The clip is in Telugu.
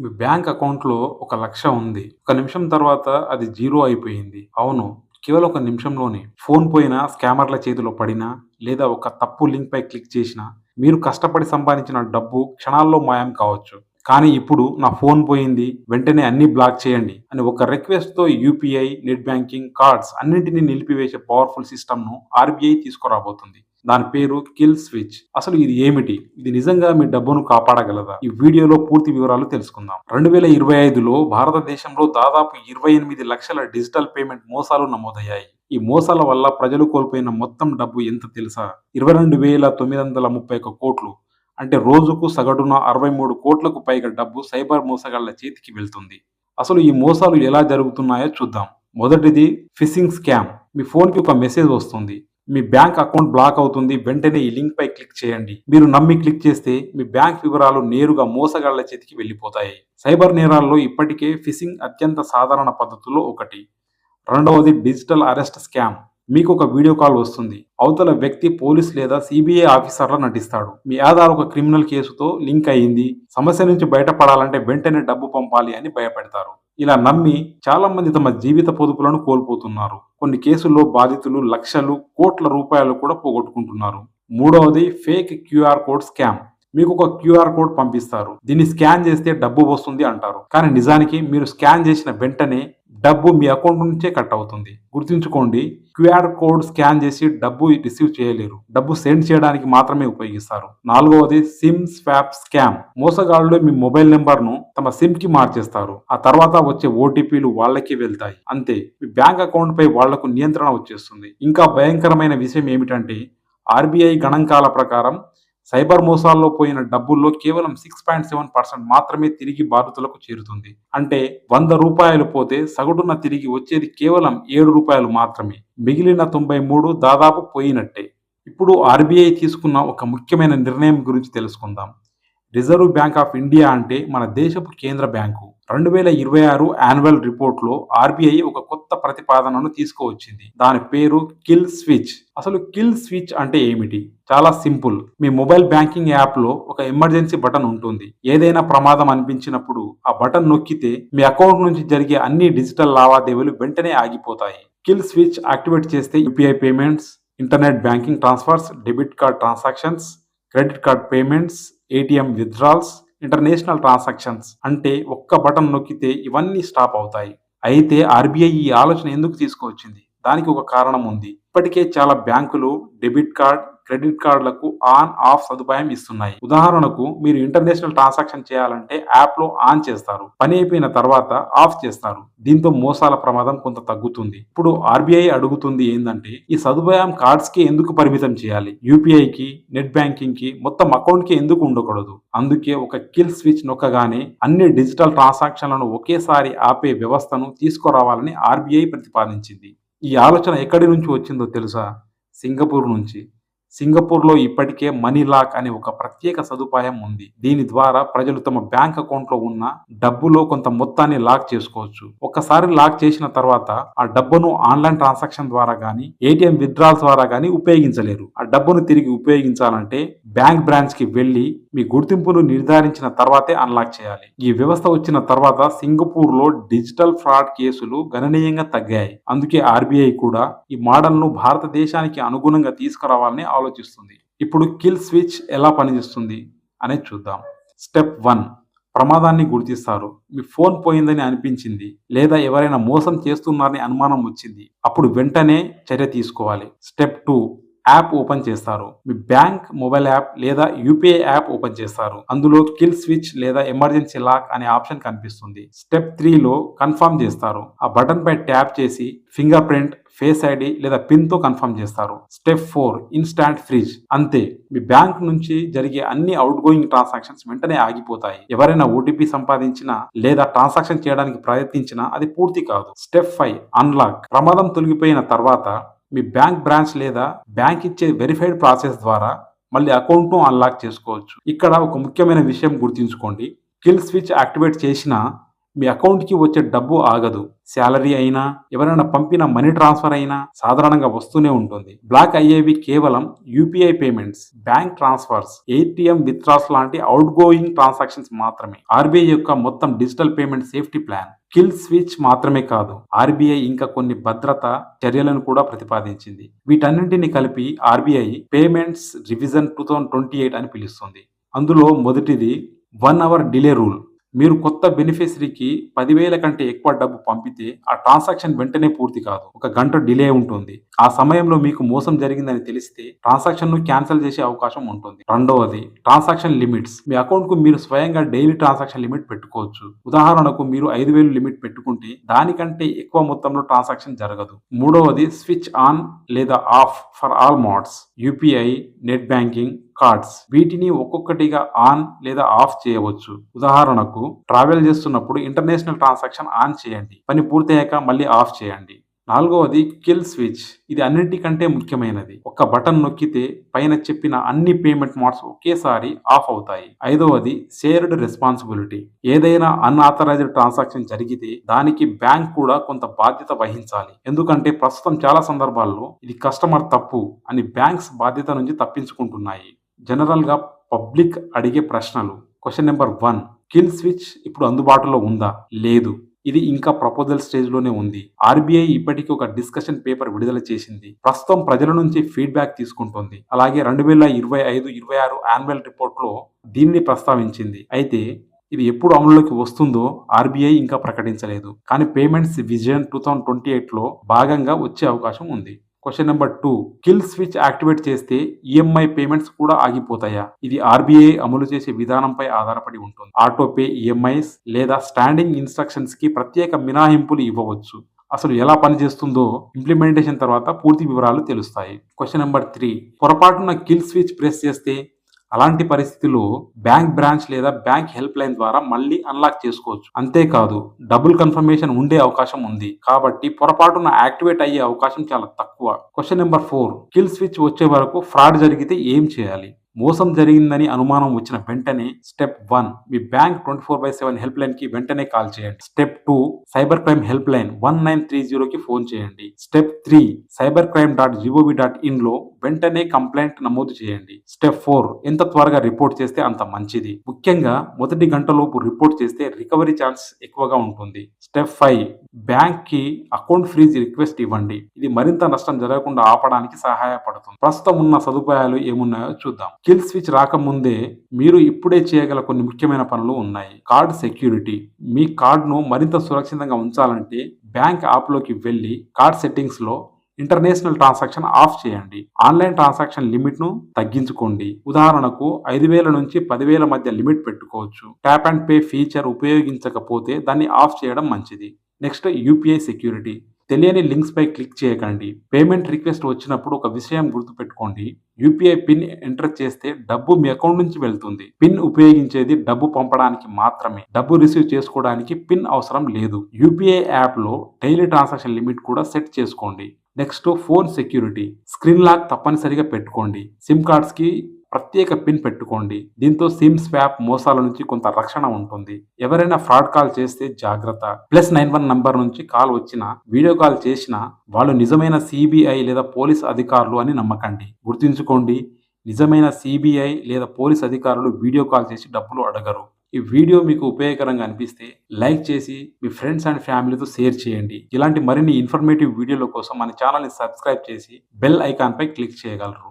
మీ బ్యాంక్ అకౌంట్‌లో ఒక 1,00,000 ఉంది. ఒక నిమిషం తర్వాత అది జీరో అయిపోయింది. అవును. కేవలం ఒక నిమిషంలోనే. ఫోన్ పోయినా, స్కామర్ల చేతిలో పడినా, లేదా ఒక తప్పు లింక్‌పై క్లిక్ చేసినా, మీరు కష్టపడి సంపాదించిన డబ్బు క్షణాల్లో మాయం కావచ్చు. కానీ ఇప్పుడు నా ఫోన్ పోయింది, వెంటనే అన్నీ బ్లాక్ చేయండి అని ఒక రిక్వెస్ట్‌తో యూపీఐ, నెట్ బ్యాంకింగ్, కార్డ్స్ అన్నింటిని నిలిపివేసే పవర్‌ఫుల్ సిస్టమ్‌ను ఆర్‌బీఐ తీసుకురాబోతుంది. దాని పేరు కిల్ స్విచ్. అసలు ఇది ఏమిటి? ఇది నిజంగా మీ డబ్బును కాపాడగలదా? ఈ వీడియోలో పూర్తి వివరాలు తెలుసుకుందాం. 2025లో భారతదేశంలో దాదాపు 28 లక్షల డిజిటల్ పేమెంట్ మోసాలు నమోదయ్యాయి. ఈ మోసాల వల్ల ప్రజలు కోల్పోయిన మొత్తం డబ్బు ఎంత తెలుసా? 22,931 కోట్లు. అంటే రోజుకు సగటున 63 కోట్లకు పైగా డబ్బు సైబర్ మోసగాళ్ల చేతికి వెళ్తుంది. అసలు ఈ మోసాలు ఎలా జరుగుతున్నాయో చూద్దాం. మొదటిది ఫిషింగ్ స్కామ్. మీ ఫోన్‌కి ఒక మెసేజ్ వస్తుంది. మీ బ్యాంక్ అకౌంట్ బ్లాక్ అవుతుంది. వెంటనే ఈ లింక్ పై క్లిక్ చేయండి. మీరు నమ్మి క్లిక్ చేస్తే మీ బ్యాంక్ వివరాలు నేరుగా మోసగాళ్ల చేతికి వెళ్ళిపోతాయి. సైబర్ నేరాల్లో ఇప్పటికే ఫిషింగ్ అత్యంత సాధారణ పద్ధతుల్లో ఒకటి. రెండవది డిజిటల్ అరెస్ట్ స్కామ్. మీకు ఒక వీడియో కాల్ వస్తుంది. అవతల వ్యక్తి పోలీస్ లేదా సిబిఐ ఆఫీసర్లా నటిస్తాడు. మీ ఆధార్ ఒక క్రిమినల్ కేసుతో లింక్ అయ్యింది. సమస్య నుంచి బయటపడాలంటే వెంటనే డబ్బు పంపాలి అని భయపెడతారు. ఇలా నమ్మి చాలా మంది తమ జీవిత పొదుపులను కోల్పోతున్నారు. కొన్ని కేసుల్లో బాధితులు లక్షలు, కోట్ల రూపాయలు కూడా పోగొట్టుకుంటున్నారు. మూడవది ఫేక్ క్యూఆర్ కోడ్ స్కామ్. మీకు ఒక క్యూఆర్ కోడ్ పంపిస్తారు. దీన్ని స్కాన్ చేస్తే డబ్బు వస్తుంది అంటారు. కానీ నిజానికి మీరు స్కాన్ చేసిన వెంటనే డబ్బు మీ అకౌంట్ నుంచే కట్ అవుతుంది. గుర్తుంచుకోండి, క్యూఆర్ కోడ్ స్కాన్ చేసి డబ్బు రిసీవ్ చేయలేరు. డబ్బు సెండ్ చేయడానికి మాత్రమే ఉపయోగిస్తారు. నాలుగవది సిమ్ స్వాప్ స్కామ్. మోసగాళ్లు మీ మొబైల్ నెంబర్ను తమ సిమ్ కి మార్చేస్తారు. ఆ తర్వాత వచ్చే ఓటీపీలు వాళ్ళకే వెళ్తాయి. అంతే, మీ బ్యాంక్ అకౌంట్ పై వాళ్లకు నియంత్రణ వచ్చేస్తుంది. ఇంకా భయంకరమైన విషయం ఏమిటంటే ఆర్బీఐ గణాంకాల ప్రకారం సైబర్ మోసాల్లో పోయిన డబ్బుల్లో కేవలం 6.7% మాత్రమే తిరిగి బాధితులకు చేరుతుంది. అంటే 100 రూపాయలు పోతే సగటున తిరిగి వచ్చేది కేవలం 7 రూపాయలు మాత్రమే. మిగిలిన 93 దాదాపు పోయినట్టే. ఇప్పుడు ఆర్బీఐ తీసుకున్న ఒక ముఖ్యమైన నిర్ణయం గురించి తెలుసుకుందాం. రిజర్వ్ బ్యాంక్ ఆఫ్ ఇండియా అంటే మన దేశపు కేంద్ర బ్యాంకు 2026 యాన్యువల్ రిపోర్ట్లో ఆర్బీఐ ఒక కొత్త ప్రతిపాదనను తీసుకువచ్చింది. దాని పేరు కిల్ స్విచ్. అసలు కిల్ స్విచ్ అంటే ఏమిటి? చాలా సింపుల్. మీ మొబైల్ బ్యాంకింగ్ యాప్లో ఒక ఎమర్జెన్సీ బటన్ ఉంటుంది. ఏదైనా ప్రమాదం అనిపించినప్పుడు ఆ బటన్ నొక్కితే మీ అకౌంట్ నుంచి జరిగే అన్ని డిజిటల్ లావాదేవీలు వెంటనే ఆగిపోతాయి. కిల్ స్విచ్ యాక్టివేట్ చేస్తే UPI payments, internet banking transfers, debit card transactions, credit card payments, ATM withdrawals, international transactions అంటే ఒక్క బటన్ నొక్కితే ఇవన్నీ స్టాప్ అవుతాయి. అయితే ఆర్బీఐ ఈ ఆలోచన ఎందుకు తీసుకువచ్చింది? దానికి ఒక కారణం ఉంది. ఇప్పటికే చాలా బ్యాంకులు డెబిట్ కార్డ్, క్రెడిట్ కార్డులకు ఆన్ ఆఫ్ సదుపాయం ఇస్తున్నాయి. ఉదాహరణకు మీరు ఇంటర్నేషనల్ ట్రాన్సాక్షన్ చేయాలంటే యాప్ లో ఆన్ చేస్తారు, పని అయిపోయిన తర్వాత ఆఫ్ చేస్తారు. దీంతో మోసాల ప్రమాదం కొంత తగ్గుతుంది. ఇప్పుడు ఆర్బీఐ అడుగుతుంది ఏంటంటే ఈ సదుపాయం కార్డ్స్ కి ఎందుకు పరిమితం చేయాలి? యూపీఐకి, నెట్ బ్యాంకింగ్ కి, మొత్తం అకౌంట్ కి ఎందుకు ఉండకూడదు? అందుకే ఒక కిల్ స్విచ్ నొక్కగానే అన్ని డిజిటల్ ట్రాన్సాక్షన్లను ఒకేసారి ఆపే వ్యవస్థను తీసుకురావాలని ఆర్బీఐ ప్రతిపాదించింది. ఈ ఆలోచన ఎక్కడి నుంచి వచ్చిందో తెలుసా? సింగపూర్ నుంచి. సింగపూర్లో ఇప్పటికే మనీ లాక్ అనే ఒక ప్రత్యేక సదుపాయం ఉంది. దీని ద్వారా ప్రజలు తమ బ్యాంక్ అకౌంట్లో ఉన్న డబ్బులో కొంత మొత్తాన్ని లాక్ చేసుకోవచ్చు. ఒక్కసారి లాక్ చేసిన తర్వాత ఆ డబ్బును ఆన్లైన్ ట్రాన్సాక్షన్ ద్వారా గానీ, ఏటీఎం విత్డ్రాల్స్ ద్వారా గానీ ఉపయోగించలేరు. ఆ డబ్బును తిరిగి ఉపయోగించాలంటే బ్యాంక్ బ్రాంచ్ కి వెళ్లి మీ గుర్తింపును నిర్ధారించిన తర్వాతే అన్లాక్ చేయాలి. ఈ వ్యవస్థ వచ్చిన తర్వాత సింగపూర్ లో డిజిటల్ ఫ్రాడ్ కేసులు గణనీయంగా తగ్గాయి. అందుకే ఆర్బీఐ కూడా ఈ మోడల్ను భారతదేశానికి అనుగుణంగా తీసుకురావాలని ఆలోచిస్తుంది. ఇప్పుడు కిల్ స్విచ్ ఎలా పనిచేస్తుంది అనేది చూద్దాం. స్టెప్ 1, ప్రమాదాన్ని గుర్తిస్తారు. మీ ఫోన్ పోయిందని అనిపించింది లేదా ఎవరైనా మోసం చేస్తున్నారని అనుమానం వచ్చింది. అప్పుడు వెంటనే చర్య తీసుకోవాలి. స్టెప్ 2, యాప్ ఓపెన్ చేస్తారు. మీ బ్యాంక్ మొబైల్ యాప్ లేదా యూపీఐ యాప్ ఓపెన్ చేస్తారు. అందులో కిల్ స్విచ్ లేదా ఎమర్జెన్సీ లాక్ అనే ఆప్షన్ కనిపిస్తుంది. స్టెప్ 3లో కన్ఫర్మ్ చేస్తారు. ఆ బటన్ పై ట్యాప్ చేసి ఫింగర్ ప్రింట్, ఫేస్ ఐడి లేదా పిన్ తో కన్ఫర్మ్ చేస్తారు. Step 4, instant freeze. అంతే, మీ బ్యాంక్ నుంచి జరిగే అన్ని అవుట్ గోయింగ్ ట్రాన్సాక్షన్స్ వెంటనే ఆగిపోతాయి. ఎవరైనా ఓటీపీ సంపాదించినా లేదా ట్రాన్సాక్షన్ చేయడానికి ప్రయత్నించినా అది పూర్తి కాదు. Step 5, unlock. ప్రమాదం తొలగిపోయిన తర్వాత మీ బ్యాంక్ బ్రాంచ్ లేదా బ్యాంక్ ఇచ్చే వెరిఫైడ్ ప్రాసెస్ ద్వారా మళ్ళీ అకౌంట్ను అన్లాక్ చేసుకోవచ్చు. ఇక్కడ ఒక ముఖ్యమైన విషయం గుర్తుంచుకోండి. కిల్ స్విచ్ యాక్టివేట్ చేసిన మీ అకౌంట్కి వచ్చే డబ్బు ఆగదు. శాలరీ అయినా, ఎవరైనా పంపిన మనీ ట్రాన్స్ఫర్ అయినా సాధారణంగా వస్తూనే ఉంటుంది. బ్లాక్ అయ్యేవి కేవలం UPI payments, bank transfers, ATM withdraws లాంటి అవుట్ గోయింగ్ ట్రాన్సాక్షన్స్ మాత్రమే. ఆర్బీఐ యొక్క మొత్తం digital payment safety plan kill switch మాత్రమే కాదు, ఆర్బీఐ ఇంకా కొన్ని భద్రతా చర్యలను కూడా ప్రతిపాదించింది. వీటన్నింటినీ కలిపి ఆర్బీఐ పేమెంట్స్ రివిజన్ 2028 అని పిలుస్తుంది. అందులో మొదటిది 1 అవర్ డిలే రూల్. మీరు కొత్త బెనిఫిషరీకి 10,000 కంటే ఎక్కువ డబ్బు పంపితే ఆ ట్రాన్సాక్షన్ వెంటనే పూర్తి కాదు, 1 గంట డిలే ఉంటుంది. ఆ సమయంలో మీకు మోసం జరిగిందని తెలిస్తే ట్రాన్సాక్షన్ ను క్యాన్సిల్ చేసే అవకాశం ఉంటుంది. రెండవది ట్రాన్సాక్షన్ లిమిట్స్. మీ అకౌంట్ కు మీరు స్వయంగా డైలీ ట్రాన్సాక్షన్ లిమిట్ పెట్టుకోవచ్చు. ఉదాహరణకు మీరు 5,000 లిమిట్ పెట్టుకుంటే దానికంటే ఎక్కువ మొత్తంలో ట్రాన్సాక్షన్ జరగదు. మూడవది స్విచ్ ఆన్ లేదా of for all modes, UPI, net banking, cards. వీటిని ఒక్కొక్కటిగా ఆన్ లేదా ఆఫ్ చేయవచ్చు. ఉదాహరణకు ట్రావెల్ చేస్తున్నప్పుడు ఇంటర్నేషనల్ ట్రాన్సాక్షన్ ఆన్ చేయండి, పని పూర్తయ్యాక మళ్ళీ ఆఫ్ చేయండి. నాలుగవది కిల్ స్విచ్. ఇది అన్నిటికంటే ముఖ్యమైనది. ఒక బటన్ నొక్కితే పైన చెప్పిన అన్ని పేమెంట్ మోడ్స్ ఒకేసారి ఆఫ్ అవుతాయి. ఐదవది షేర్డ్ రెస్పాన్సిబిలిటీ. ఏదైనా అన్ఆథరైజ్డ్ ట్రాన్సాక్షన్ జరిగితే దానికి బ్యాంక్ కూడా కొంత బాధ్యత వహించాలి. ఎందుకంటే ప్రస్తుతం చాలా సందర్భాల్లో ఇది కస్టమర్ తప్పు అని బ్యాంక్స్ బాధ్యత నుంచి తప్పించుకుంటున్నాయి. జనరల్ గా పబ్లిక్ అడిగే ప్రశ్నలు. క్వశ్చన్ నెంబర్ 1, కిల్ స్విచ్ ఇప్పుడు అందుబాటులో ఉందా? లేదు, ఇది ఇంకా ప్రపోజల్ స్టేజ్ లోనే ఉంది. ఆర్బీఐ ఇప్పటికీ ఒక డిస్కషన్ పేపర్ విడుదల చేసింది. ప్రస్తుతం ప్రజల నుంచి ఫీడ్బ్యాక్ తీసుకుంటుంది. అలాగే 2025-26 యాన్యువల్ రిపోర్ట్ లో దీన్ని ప్రస్తావించింది. అయితే ఇది ఎప్పుడు అమలులోకి వస్తుందో ఆర్బీఐ ఇంకా ప్రకటించలేదు. కానీ పేమెంట్స్ విజన్ 2028 లో భాగంగా వచ్చే అవకాశం ఉంది. Question number 2, kill switch activate చేస్తే ఈఎంఐ పేమెంట్స్ కూడా ఆగిపోతాయా? ఇది ఆర్బీఐ అమలు చేసే విధానంపై ఆధారపడి ఉంటుంది. ఆటోపే ఈఎంఐస్ లేదా స్టాండింగ్ ఇన్స్ట్రక్షన్స్ కి ప్రత్యేక మినహాయింపులు ఇవ్వవచ్చు. అసలు ఎలా పనిచేస్తుందో ఇంప్లిమెంటేషన్ తర్వాత పూర్తి వివరాలు తెలుస్తాయి. క్వశ్చన్ నెంబర్ 3, పొరపాటున కిల్ స్విచ్ ప్రెస్ చేస్తే అలాంటి పరిస్థితిలో బ్యాంక్ బ్రాంచ్ లేదా బ్యాంక్ హెల్ప్ లైన్ ద్వారా మళ్ళీ అన్లాక్ చేసుకోవచ్చు. అంతేకాదు డబుల్ కన్ఫర్మేషన్ ఉండే అవకాశం ఉంది. కాబట్టి పొరపాటున యాక్టివేట్ అయ్యే అవకాశం చాలా తక్కువ. క్వశ్చన్ నెంబర్ 4, కిల్ స్విచ్ వచ్చే వరకు ఫ్రాడ్ జరిగితే ఏం చేయాలి? మోసం జరిగిందని అనుమానం వచ్చిన వెంటనే స్టెప్ 1, మీ బ్యాంక్ 24/7 హెల్ప్ లైన్ కి వెంటనే కాల్ చేయండి. Step 2, cyber crime help line 1930 కి ఫోన్ చేయండి. స్టెప్ 3, cybercrime.gov.in లో వెంటనే కంప్లైంట్ నమోదు చేయండి. స్టెప్ 4, ఎంత త్వరగా రిపోర్ట్ చేస్తే అంత మంచిది. ముఖ్యంగా మొదటి గంటలోపు రిపోర్ట్ చేస్తే రికవరీ ఛాన్స్ ఎక్కువగా ఉంటుంది. స్టెప్ 5, బ్యాంక్ కి అకౌంట్ ఫ్రీజ్ రిక్వెస్ట్ ఇవ్వండి. ఇది మరింత నష్టం జరగకుండా ఆపడానికి సహాయపడుతుంది. ప్రస్తుతం ఉన్న సదుపాయాలు ఏమున్నాయో చూద్దాం. కిల్ స్విచ్ రాకముందే మీరు ఇప్పుడే చేయగల కొన్ని ముఖ్యమైన పనులు ఉన్నాయి. Card security. మీ కార్డును మరింత సురక్షితంగా ఉంచాలంటే బ్యాంక్ యాప్ లోకి వెళ్లి కార్డ్ సెట్టింగ్స్ లో ఇంటర్నేషనల్ ట్రాన్సాక్షన్ ఆఫ్ చేయండి. ఆన్లైన్ ట్రాన్సాక్షన్ లిమిట్ ను తగ్గించుకోండి. ఉదాహరణకు 5,000 నుంచి 10,000 మధ్య లిమిట్ పెట్టుకోవచ్చు. ట్యాప్ అండ్ పే ఫీచర్ ఉపయోగించకపోతే దాన్ని ఆఫ్ చేయడం మంచిది. Next UPI security. తెలియని లింక్స్ పై క్లిక్ చేయకండి. పేమెంట్ రిక్వెస్ట్ వచ్చినప్పుడు ఒక విషయం గుర్తుపెట్టుకోండి, యూపీఐ పిన్ ఎంటర్ చేస్తే డబ్బు మీ అకౌంట్ నుంచి వెళ్తుంది. పిన్ ఉపయోగించేది డబ్బు పంపడానికి మాత్రమే, డబ్బు రిసీవ్ చేసుకోవడానికి పిన్ అవసరం లేదు. యూపీఐ యాప్ లో డైలీ ట్రాన్సాక్షన్ లిమిట్ కూడా సెట్ చేసుకోండి. Next phone security. Screen lock తప్పనిసరిగా పెట్టుకోండి. సిమ్ కార్డ్స్ కి ప్రత్యేక పిన్ పెట్టుకోండి. దీంతో సిమ్ స్వాప్ మోసాల నుంచి కొంత రక్షణ ఉంటుంది. ఎవరైనా ఫ్రాడ్ కాల్ చేస్తే జాగ్రత్త. +91 నంబర్ నుంచి కాల్ వచ్చినా, వీడియో కాల్ చేసినా వాళ్ళు నిజమైన సిబిఐ లేదా పోలీస్ అధికారులు అని నమ్మకండి. గుర్తుంచుకోండి, నిజమైన సిబిఐ లేదా పోలీస్ అధికారులు వీడియో కాల్ చేసి డబ్బులు అడగరు. ఈ వీడియో మీకు ఉపయోగకరంగా అనిపిస్తే లైక్ చేసి మీ ఫ్రెండ్స్ అండ్ ఫ్యామిలీతో షేర్ చేయండి. ఇలాంటి మరిన్ని ఇన్ఫర్మేటివ్ వీడియోల కోసం మన ఛానల్ని సబ్స్క్రైబ్ చేసి బెల్ ఐకాన్ పై క్లిక్ చేయగలరు.